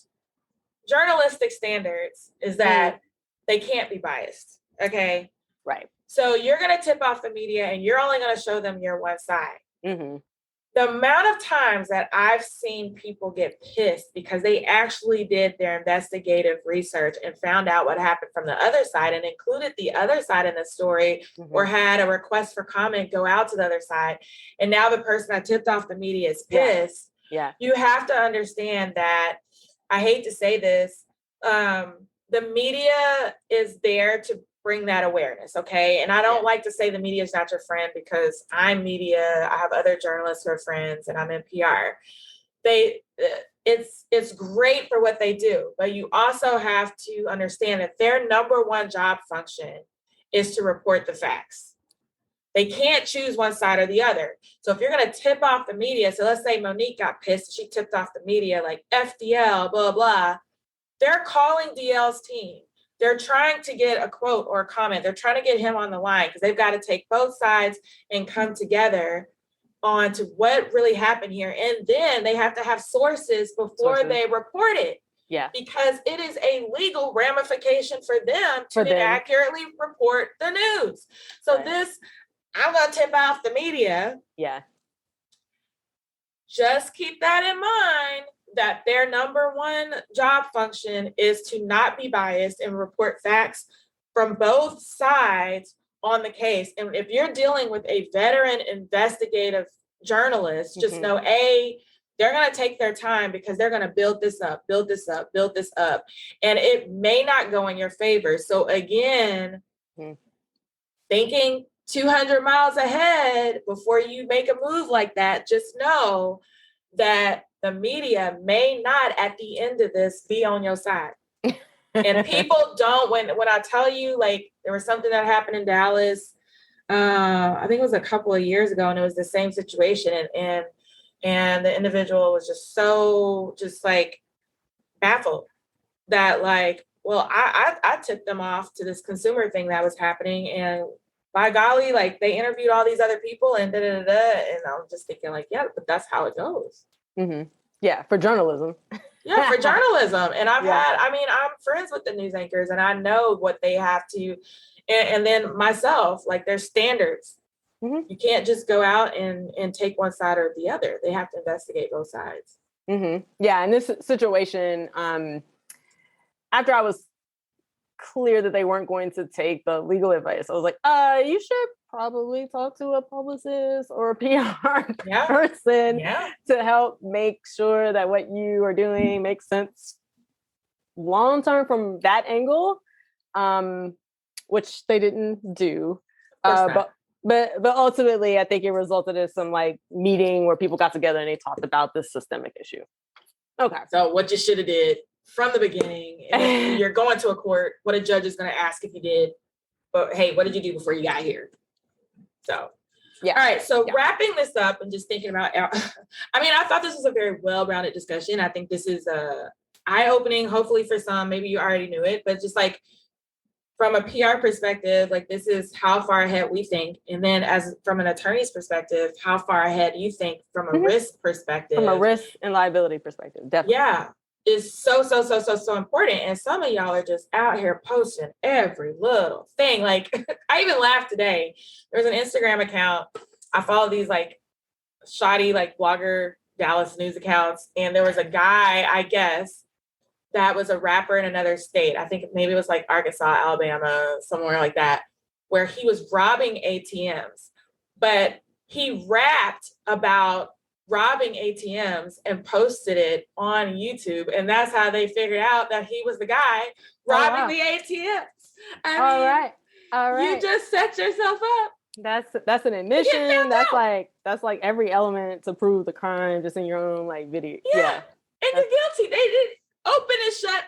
journalistic standards is that they can't be biased. Okay. Right. So you're going to tip off the media and you're only going to show them your one side. Mm-hmm. The amount of times that I've seen people get pissed because they actually did their investigative research and found out what happened from the other side and included the other side in the story or had a request for comment go out to the other side. And now the person that tipped off the media is pissed. Yeah. You have to understand that, I hate to say this, the media is there to bring that awareness, okay? And I don't like to say the media is not your friend because I'm media. I have other journalists who are friends and I'm in PR. It's great for what they do, but you also have to understand that their number one job function is to report the facts. They can't choose one side or the other. So if you're going to tip off the media, so let's say Mo'Nique got pissed, she tipped off the media like FDL, blah, blah. They're calling DL's team. They're trying to get a quote or a comment. They're trying to get him on the line because they've got to take both sides and come together on to what really happened here. And then they have to have sources before they report it. Yeah. Because it is a legal ramification for them to inaccurately report the news. So I'm going to tip off the media. Yeah. Just keep that in mind, that their number one job function is to not be biased and report facts from both sides on the case. And if you're dealing with a veteran investigative journalist, just know they're going to take their time because they're going to build this up. And it may not go in your favor. So again, thinking 200 miles ahead before you make a move like that, just know that the media may not at the end of this be on your side. And people don't, when I tell you, like, there was something that happened in Dallas, I think it was a couple of years ago, and it was the same situation. And the individual was just like baffled that, like, well, I tipped them off to this consumer thing that was happening. And by golly, like, they interviewed all these other people and And I'm just thinking, like, yeah, but that's how it goes. Yeah, for journalism. Yeah, for journalism. And I'm friends with the news anchors, and I know what they have to, and then myself, like, there's standards. You can't just go out and take one side or the other. They have to investigate both sides. Yeah, in this situation, after I was clear that they weren't going to take the legal advice, I was like, you should probably talk to a publicist or a PR person to help make sure that what you are doing makes sense long term from that angle, which they didn't do. But ultimately, I think it resulted in some, like, meeting where people got together and they talked about this systemic issue. Okay. So what you should have did from the beginning, and you're going to a court, what a judge is going to ask if you did, but hey, what did you do before you got here? So, yeah. All right. So wrapping this up and just thinking about, I thought this was a very well-rounded discussion. I think this is eye-opening, hopefully for some, maybe you already knew it, but just like from a PR perspective, like, this is how far ahead we think. And then from an attorney's perspective, how far ahead you think from a risk perspective. From a risk and liability perspective, definitely. Yeah. Is so important. And some of y'all are just out here posting every little thing. Like, I even laughed today. There's an Instagram account. I follow these, like, shoddy, like, blogger Dallas news accounts. And there was a guy, I guess, that was a rapper in another state. I think maybe it was like Arkansas, Alabama, somewhere like that, where he was robbing ATMs. But he rapped about robbing ATMs and posted it on YouTube. And that's how they figured out that he was the guy robbing the ATMs. All right. You just set yourself up. That's an admission. That's like every element to prove the crime just in your own, like, video. Yeah. And you're guilty. They did open and shut,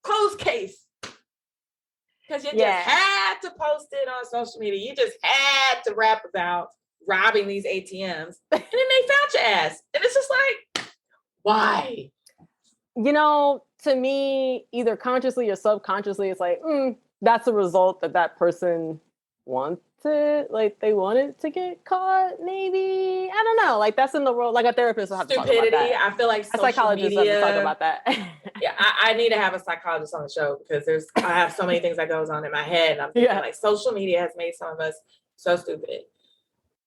closed case. Because you just had to post it on social media. You just had to rap about robbing these ATMs, and then they found your ass. And it's just like, why? You know, to me, either consciously or subconsciously, it's like, that's a result that person wanted. Like, they wanted to get caught, maybe. I don't know. Like, that's in the world. Like, a therapist will have to talk about that. I feel like a psychologist will have to talk about that. Yeah, I need to have a psychologist on the show, because I have so many things that goes on in my head. And I'm thinking, like, social media has made some of us so stupid.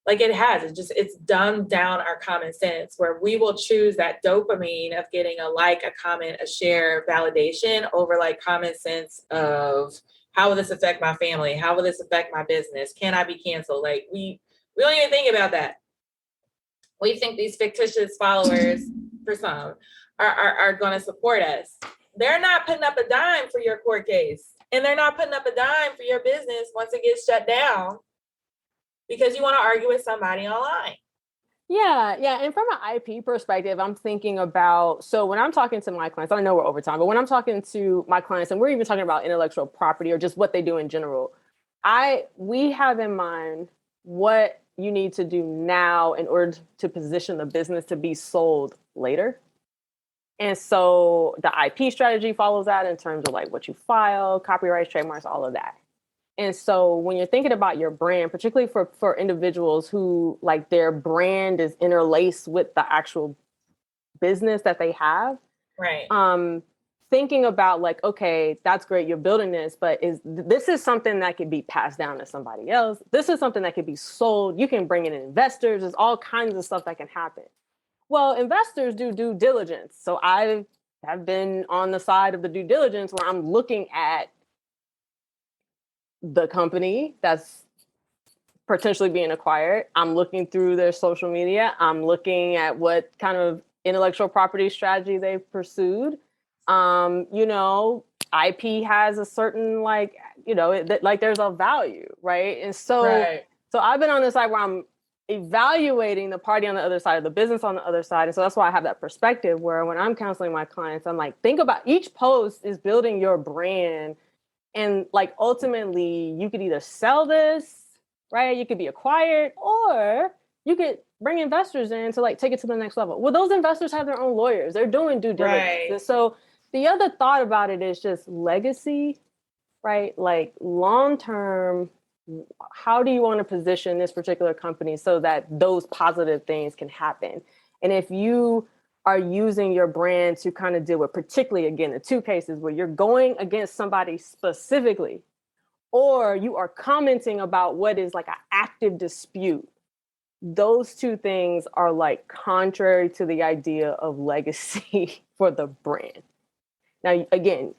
Like, it has. It's dumbed down our common sense, where we will choose that dopamine of getting a like, a comment, a share, validation over, like, common sense of, how will this affect my family? How will this affect my business? Can I be canceled? Like, we don't even think about that. We think these fictitious followers, for some, are going to support us. They're not putting up a dime for your court case, and they're not putting up a dime for your business once it gets shut down, because you want to argue with somebody online. Yeah. And from an IP perspective, I'm thinking about, so when I'm talking to my clients, I know we're over time, but when I'm talking to my clients, and we're even talking about intellectual property or just what they do in general, we have in mind what you need to do now in order to position the business to be sold later. And so the IP strategy follows that in terms of, like, what you file, copyrights, trademarks, all of that. And so when you're thinking about your brand, particularly for individuals who, like, their brand is interlaced with the actual business that they have, right? Thinking about, like, okay, that's great, you're building this, but this is something that could be passed down to somebody else. This is something that could be sold. You can bring in investors. There's all kinds of stuff that can happen. Well, investors do due diligence. So I have been on the side of the due diligence where I'm looking at the company that's potentially being acquired. I'm looking through their social media. I'm looking at what kind of intellectual property strategy they've pursued. You know, IP has a certain like, you know, like there's a value, right? And so I've been on the side where I'm evaluating the party on the other side of the business on the other side. And so that's why I have that perspective where when I'm counseling my clients, I'm like, think about each post is building your brand. And like, ultimately you could either sell this, right? You could be acquired, or you could bring investors in to like take it to the next level. Well, those investors have their own lawyers. They're doing due diligence. Right. And so the other thought about it is just legacy, right? Like long-term, how do you want to position this particular company so that those positive things can happen? And if you are using your brand to kind of deal with, particularly again, the two cases where you're going against somebody specifically, or you are commenting about what is like an active dispute, those two things are like contrary to the idea of legacy for the brand. Now, again,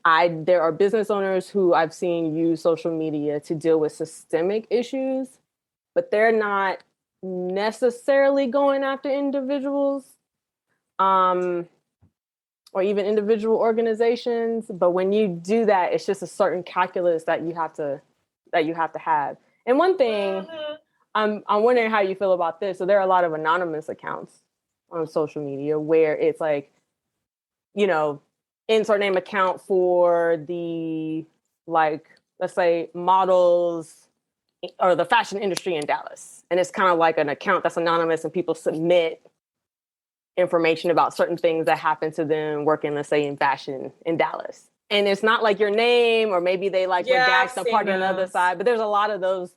there are business owners who I've seen use social media to deal with systemic issues, but they're not necessarily going after individuals, or even individual organizations. But when you do that, it's just a certain calculus that you have to have. And one thing, I'm wondering how you feel about this. So there are a lot of anonymous accounts on social media where it's like, you know, insert name account for the, like, let's say models or the fashion industry in Dallas. And it's kind of like an account that's anonymous and people submit information about certain things that happen to them working, let's say, in fashion in Dallas. And it's not like your name, or maybe they like redact the party on the other side, but there's a lot of those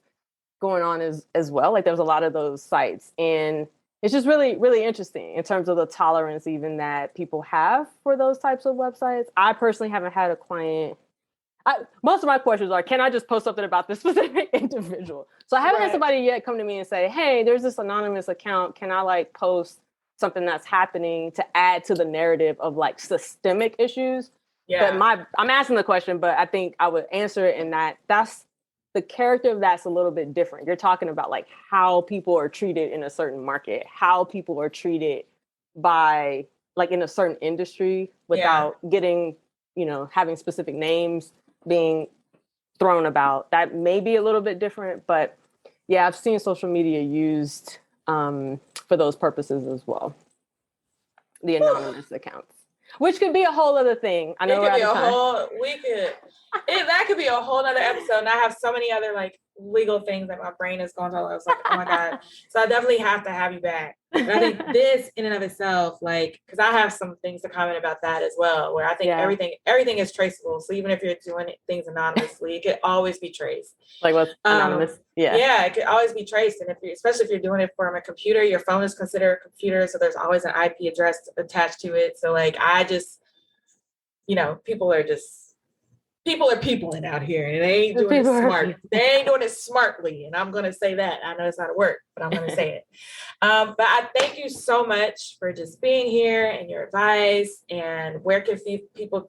going on as well. Like there's a lot of those sites. And it's just really, really interesting in terms of the tolerance even that people have for those types of websites. I personally haven't had a client. Most of my questions are, can I just post something about this specific individual? So I haven't had somebody yet come to me and say, hey, there's this anonymous account. Can I like post something that's happening to add to the narrative of like systemic issues? Yeah. But I'm asking the question, but I think I would answer it in that's the character of that's a little bit different. You're talking about like how people are treated in a certain market, how people are treated by like in a certain industry without getting, you know, having specific names being thrown about. That may be a little bit different, but yeah, I've seen social media used for those purposes as well. The anonymous accounts, which could be a whole other thing. I know we're out of time. That could be a whole other episode. And I have so many other like legal things that my brain is going to. I was like, oh my God. So I definitely have to have you back. But I think this in and of itself, like, because I have some things to comment about that as well, where I think everything is traceable. So even if you're doing things anonymously, it could always be traced. Like what's anonymous? Yeah, it could always be traced. And especially if you're doing it from a computer, your phone is considered a computer. So there's always an IP address attached to it. So like, I just, you know, people are peopling out here, and they ain't doing it smart. They ain't doing it smartly, and I'm going to say that. I know it's not a word, but I'm going to say it. But I thank you so much for just being here and your advice. And where can people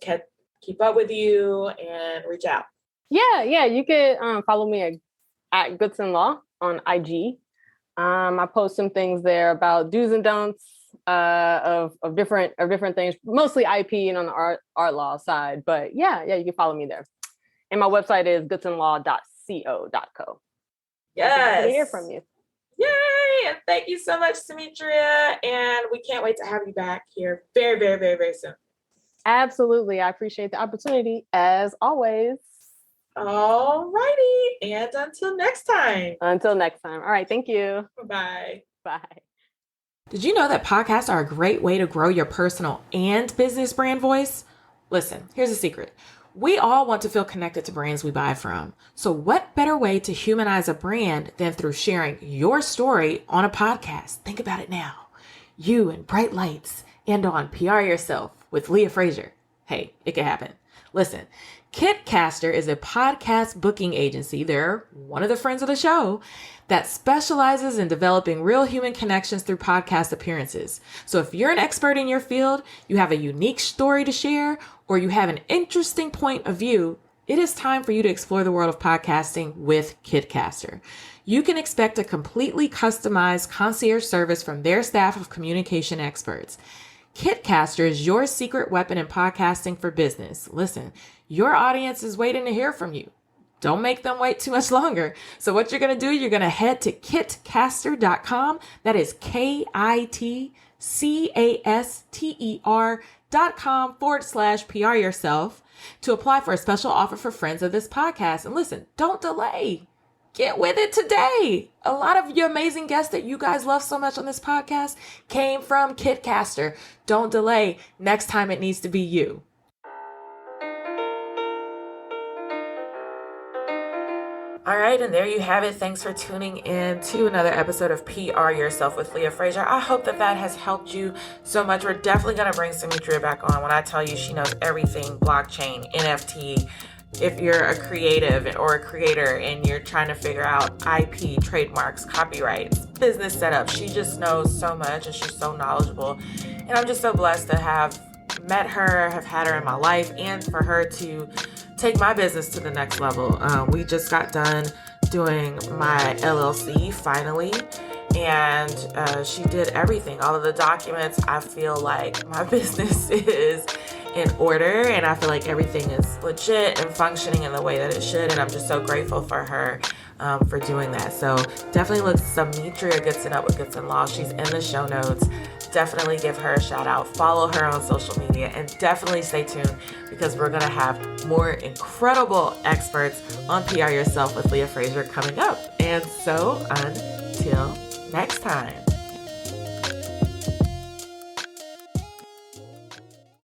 keep up with you and reach out? Yeah, you can follow me at Goodson Law on IG. I post some things there about do's and don'ts of different things, mostly IP and on the art law side. But yeah, you can follow me there. And my website is goodsonlaw.co.co. Yes. To hear from you. Yay! And thank you so much, Sammetria. And we can't wait to have you back here very, very, very, very soon. Absolutely. I appreciate the opportunity as always. All righty. And until next time. All right. Thank you. Bye. Bye. Did you know that podcasts are a great way to grow your personal and business brand voice? Listen, here's a secret. We all want to feel connected to brands we buy from. So what better way to humanize a brand than through sharing your story on a podcast? Think about it now. You in bright lights and on PR Yourself with Leah Frazier. Hey, it can happen. Listen, Kitcaster is a podcast booking agency. They're one of the friends of the show that specializes in developing real human connections through podcast appearances. So if you're an expert in your field, you have a unique story to share, or you have an interesting point of view, It is time for you to explore the world of podcasting with Kidcaster. You can expect a completely customized concierge service from their staff of communication experts. Kidcaster is your secret weapon in podcasting for business. Listen, your audience is waiting to hear from you. Don't make them wait too much longer. So what you're going to do, you're going to head to kitcaster.com. That is kitcaster.com/PR yourself to apply for a special offer for friends of this podcast. And listen, don't delay. Get with it today. A lot of your amazing guests that you guys love so much on this podcast came from Kidcaster. Don't delay. Next time it needs to be you. All right, and there you have it. Thanks for tuning in to another episode of PR Yourself with Leah Frazier. I hope that has helped you so much. We're definitely going to bring Sammetria back on. When I tell you she knows everything, blockchain, NFT, if you're a creative or a creator and you're trying to figure out IP, trademarks, copyrights, business setup, she just knows so much and she's so knowledgeable. And I'm just so blessed to have met her, have had her in my life, and for her to take my business to the next level. We just got done doing my LLC finally, and she did everything, all of the documents. I feel like my business is in order, and I feel like everything is legit and functioning in the way that it should, and I'm just so grateful for her for doing that. So definitely look Sammetria Goodson up with Goodson Law. She's in the show notes. Definitely give her a shout out, follow her on social media, and definitely stay tuned because we're going to have more incredible experts on PR Yourself with Leah Frazier coming up. And so until next time.